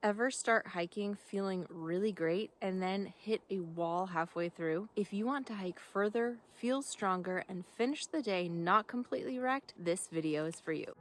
Ever start hiking feeling really great and then hit a wall halfway through? If you want to hike further, feel stronger, and finish the day not completely wrecked, this video is for you.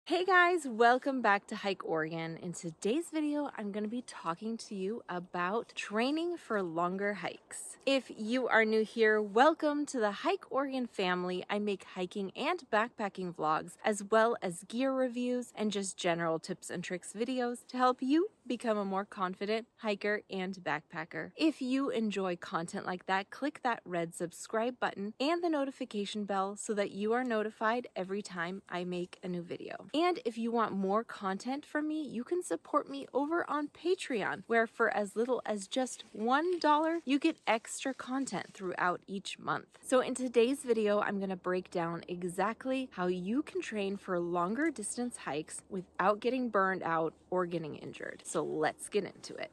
Hey guys, welcome back to Hike Oregon. In today's video, I'm going to be talking to you about training for longer hikes. If you are new here, welcome to the Hike Oregon family. I make hiking and backpacking vlogs, as well as gear reviews and just general tips and tricks videos to help you become a more confident hiker and backpacker. If you enjoy content like that, click that red subscribe button and the notification bell so that you are notified every time I make a new video. And if you want more content from me, you can support me over on Patreon, where for as little as just $1, you get extra content throughout each month. So in today's video, I'm going to break down exactly how you can train for longer distance hikes without getting burned out or getting injured. So let's get into it.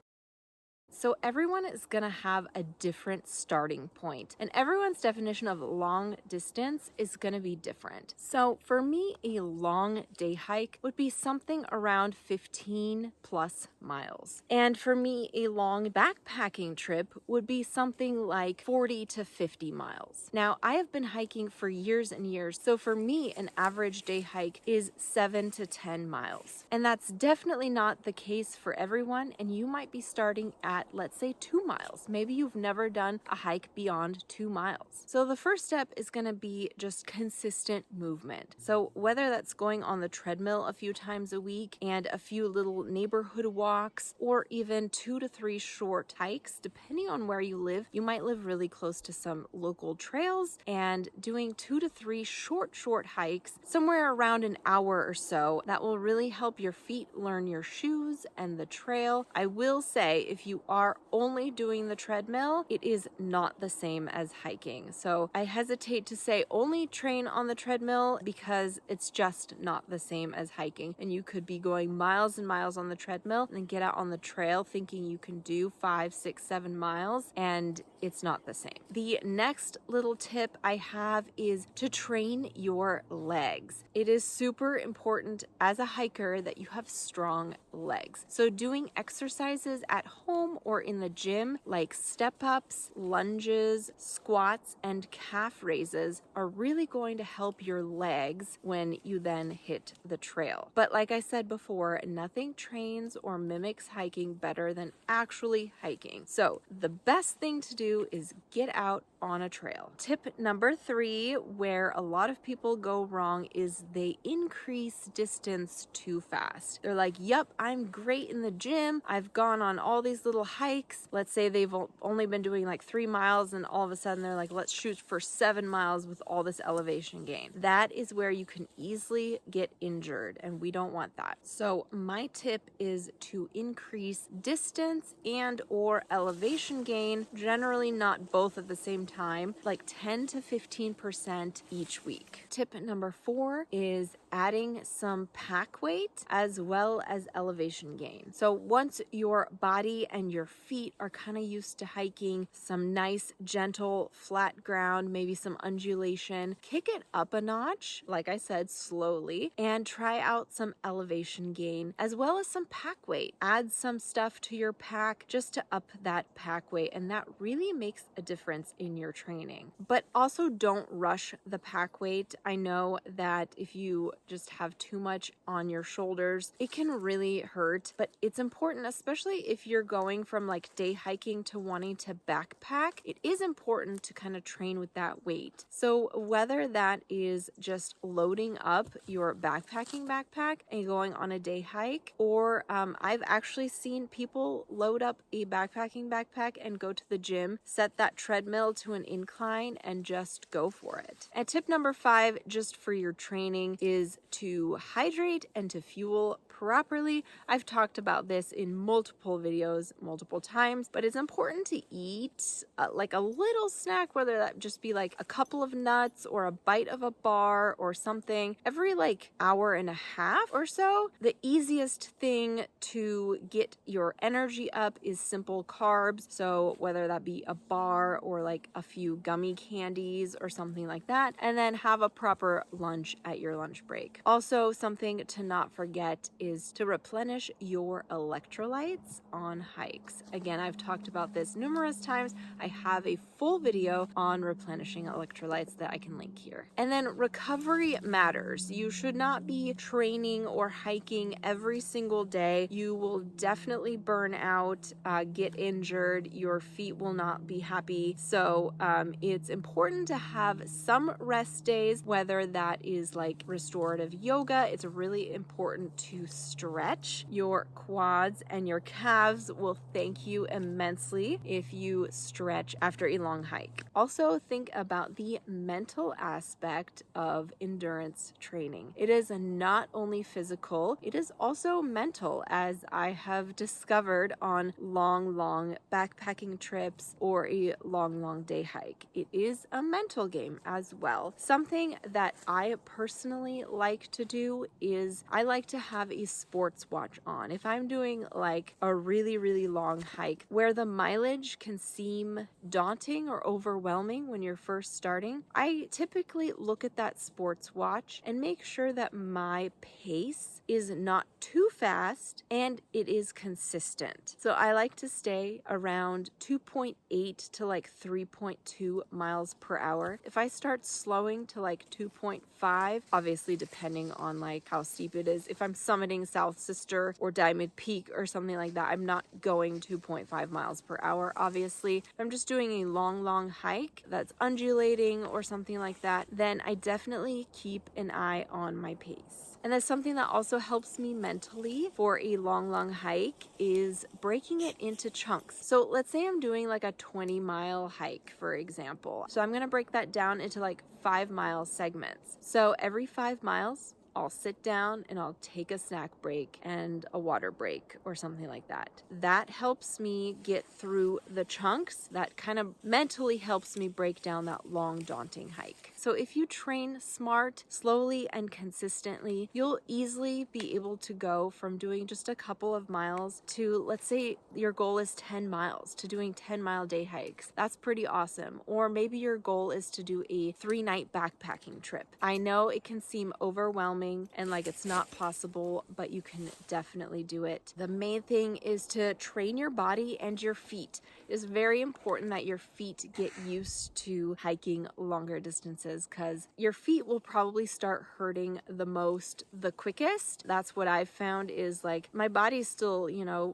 So everyone is going to have a different starting point, and everyone's definition of long distance is going to be different. So for me, a long day hike would be something around 15 plus miles. And for me, a long backpacking trip would be something like 40 to 50 miles. Now, I have been hiking for years and years, so for me, an average day hike is 7 to 10 miles. And that's definitely not the case for everyone, and you might be starting at, let's say, 2 miles. Maybe you've never done a hike beyond 2 miles. So the first step is going to be just consistent movement. So whether that's going on the treadmill a few times a week and a few little neighborhood walks, or even 2 to 3 short hikes, depending on where you live. You might live really close to some local trails, and doing 2 to 3 short hikes somewhere around an hour or so, that will really help your feet learn your shoes and the trail. I will say, if you are only doing the treadmill, it is not the same as hiking. So I hesitate to say only train on the treadmill because it's just not the same as hiking. And you could be going miles and miles on the treadmill and then get out on the trail thinking you can do 5, 6, 7 miles, and it's not the same. The next little tip I have is to train your legs. It is super important as a hiker that you have strong legs. So doing exercises at home or in the gym, like step-ups, lunges, squats, and calf raises, are really going to help your legs when you then hit the trail. But like I said before, nothing trains or mimics hiking better than actually hiking. So the best thing to do is get out on a trail. Tip number 3, where a lot of people go wrong, is they increase distance too fast. They're like, yep, I'm great in the gym. I've gone on all these little hikes. Let's say they've only been doing like 3 miles, and all of a sudden they're like, let's shoot for 7 miles with all this elevation gain. That is where you can easily get injured, and we don't want that. So my tip is to increase distance and or elevation gain, generally not both at the same time, like 10 to 15% each week. Tip number 4 is adding some pack weight as well as elevation gain. So once your body and your feet are kind of used to hiking some nice, gentle, flat ground, maybe some undulation, kick it up a notch, like I said, slowly, and try out some elevation gain as well as some pack weight. Add some stuff to your pack just to up that pack weight, and that really makes a difference in your training. But also don't rush the pack weight. I know that if you just have too much on your shoulders, it can really hurt, but it's important, especially if you're going from like day hiking to wanting to backpack, it is important to kind of train with that weight. So whether that is just loading up your backpacking backpack and going on a day hike, or I've actually seen people load up a backpacking backpack and go to the gym, set that treadmill to an incline, and just go for it. And tip number 5, just for your training, is to hydrate and to fuel properly. I've talked about this in multiple videos multiple times, but it's important to eat like a little snack, whether that just be like a couple of nuts or a bite of a bar or something every like hour and a half or so. The easiest thing to get your energy up is simple carbs. So whether that be a bar or like a few gummy candies or something like that, and then have a proper lunch at your lunch break. Also, something to not forget is to replenish your electrolytes on hikes. Again, I've talked about this numerous times. I have a full video on replenishing electrolytes that I can link here. And then recovery matters. You should not be training or hiking every single day. You will definitely burn out, get injured. Your feet will not be happy. So it's important to have some rest days, whether that is like restorative yoga. It's really important to stretch. Your quads and your calves will thank you immensely if you stretch after a long hike. Also, think about the mental aspect of endurance training. It is not only physical, it is also mental, as I have discovered on long backpacking trips or a long day hike. It is a mental game as well. Something that I personally like to do is I like to have a sports watch on. If I'm doing like a really long hike where the mileage can seem daunting or overwhelming when you're first starting, I typically look at that sports watch and make sure that my pace is not too fast and it is consistent. So I like to stay around 2.8 to like 3.2 miles per hour. If I start slowing to like 2.5, obviously depending on like how steep it is, if I'm summiting South Sister or Diamond Peak or something like that, I'm not going 2.5 miles per hour. Obviously, if I'm just doing a long hike that's undulating or something like that, then I definitely keep an eye on my pace. And that's something that also helps me mentally for a long hike is breaking it into chunks. So let's say I'm doing like a 20-mile hike, for example. So I'm going to break that down into like 5-mile segments. So every 5 miles, I'll sit down and I'll take a snack break and a water break or something like that. That helps me get through the chunks. That kind of mentally helps me break down that long, daunting hike. So if you train smart, slowly and consistently, you'll easily be able to go from doing just a couple of miles to, let's say your goal is 10 miles, to doing 10-mile day hikes. That's pretty awesome. Or maybe your goal is to do a 3-night backpacking trip. I know it can seem overwhelming and like it's not possible, but you can definitely do it. The main thing is to train your body and your feet. It is very important that your feet get used to hiking longer distances because your feet will probably start hurting the most the quickest. That's what I've found is like my body's still,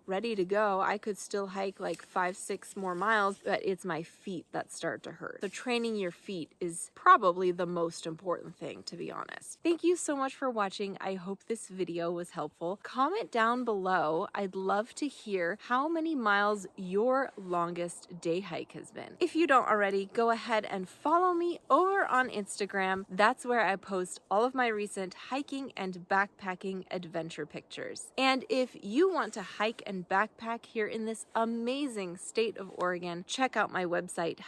ready to go. I could still hike like 5-6 more miles, but it's my feet that start to hurt. So training your feet is probably the most important thing, to be honest. Thank you so much for watching. I hope this video was helpful. Comment down below. I'd love to hear how many miles your longest day hike has been. If you don't already, go ahead and follow me over on Instagram. That's where I post all of my recent hiking and backpacking adventure pictures. And if you want to hike and backpack here in this amazing state of Oregon, check out my website,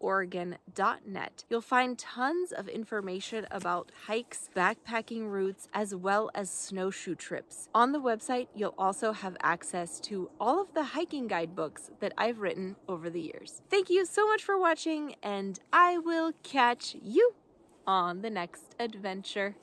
hikeoregon.net. You'll find tons of information about hikes, backpacking routes, as well as snowshoe trips. On the website, you'll also have access to all of the hiking guidebooks that I've written over the years. Thank you so much for watching, and I will catch you on the next adventure.